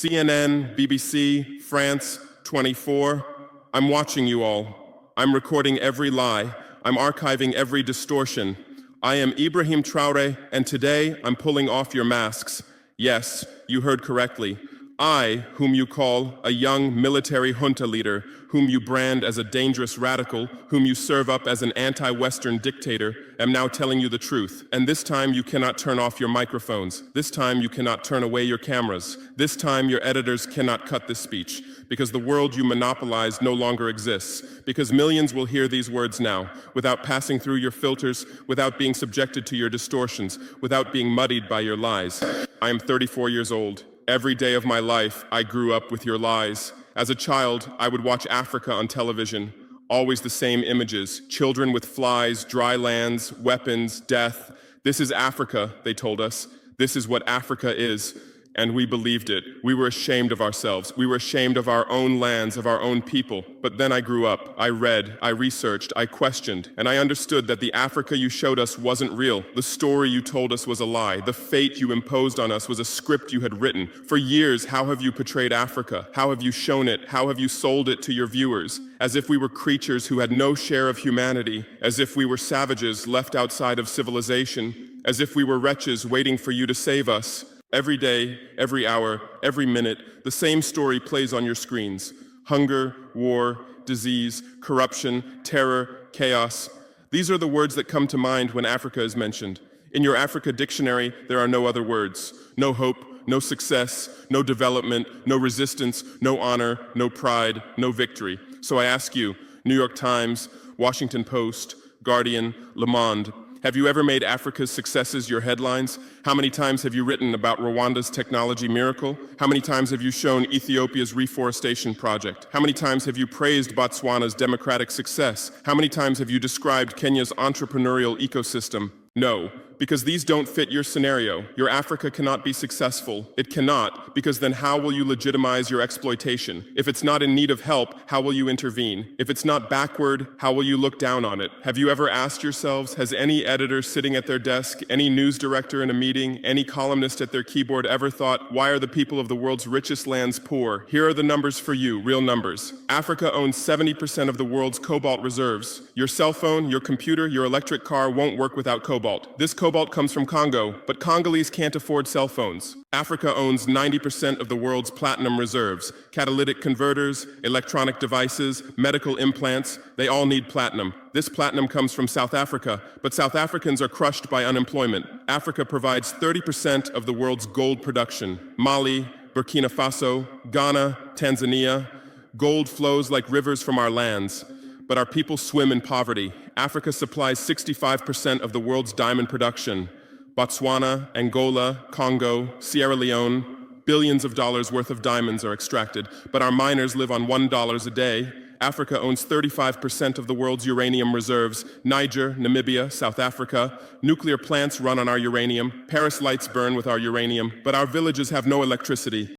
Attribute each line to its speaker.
Speaker 1: CNN, BBC, France, 24. I'm watching you all. I'm recording every lie. I'm archiving every distortion. I am Ibrahim Traoré, and today I'm pulling off your masks. Yes, you heard correctly. I, whom you call a young military junta leader, whom you brand as a dangerous radical, whom you serve up as an anti-Western dictator, am now telling you the truth. And this time you cannot turn off your microphones. This time you cannot turn away your cameras. This time your editors cannot cut this speech, because the world you monopolize no longer exists, because millions will hear these words now, without passing through your filters, without being subjected to your distortions, without being muddied by your lies. I am 34 years old. Every day of my life, I grew up with your lies. As a child, I would watch Africa on television. Always the same images: children with flies, dry lands, weapons, death. This is Africa, they told us. This is what Africa is. And we believed it. We were ashamed of ourselves. We were ashamed of our own lands, of our own people. But then I grew up. I read, I researched, I questioned, and I understood that the Africa you showed us wasn't real. The story you told us was a lie. The fate you imposed on us was a script you had written. For years, how have you portrayed Africa? How have you shown it? How have you sold it to your viewers? As if we were creatures who had no share of humanity, as if we were savages left outside of civilization, as if we were wretches waiting for you to save us. Every day, every hour, every minute, the same story plays on your screens. Hunger, war, disease, corruption, terror, chaos. These are the words that come to mind when Africa is mentioned. In your Africa dictionary, there are no other words. No hope, no success, no development, no resistance, no honor, no pride, no victory. So I ask you, New York Times, Washington Post, Guardian, Le Monde, have you ever made Africa's successes your headlines? How many times have you written about Rwanda's technology miracle? How many times have you shown Ethiopia's reforestation project? How many times have you praised Botswana's democratic success? How many times have you described Kenya's entrepreneurial ecosystem? No, because these don't fit your scenario. Your Africa cannot be successful. It cannot, because then how will you legitimize your exploitation? If it's not in need of help, how will you intervene? If it's not backward, how will you look down on it? Have you ever asked yourselves, has any editor sitting at their desk, any news director in a meeting, any columnist at their keyboard ever thought, why are the people of the world's richest lands poor? Here are the numbers for you, real numbers. Africa owns 70% of the world's cobalt reserves. Your cell phone, your computer, your electric car won't work without cobalt. This cobalt comes from Congo, but Congolese can't afford cell phones. Africa owns 90% of the world's platinum reserves. Catalytic converters, electronic devices, medical implants, they all need platinum. This platinum comes from South Africa, but South Africans are crushed by unemployment. Africa provides 30% of the world's gold production. Mali, Burkina Faso, Ghana, Tanzania. Gold flows like rivers from our lands, but our people swim in poverty. Africa supplies 65% of the world's diamond production. Botswana, Angola, Congo, Sierra Leone, billions of dollars worth of diamonds are extracted, but our miners live on $1 a day. Africa owns 35% of the world's uranium reserves. Niger, Namibia, South Africa. Nuclear plants run on our uranium. Paris lights burn with our uranium, but our villages have no electricity.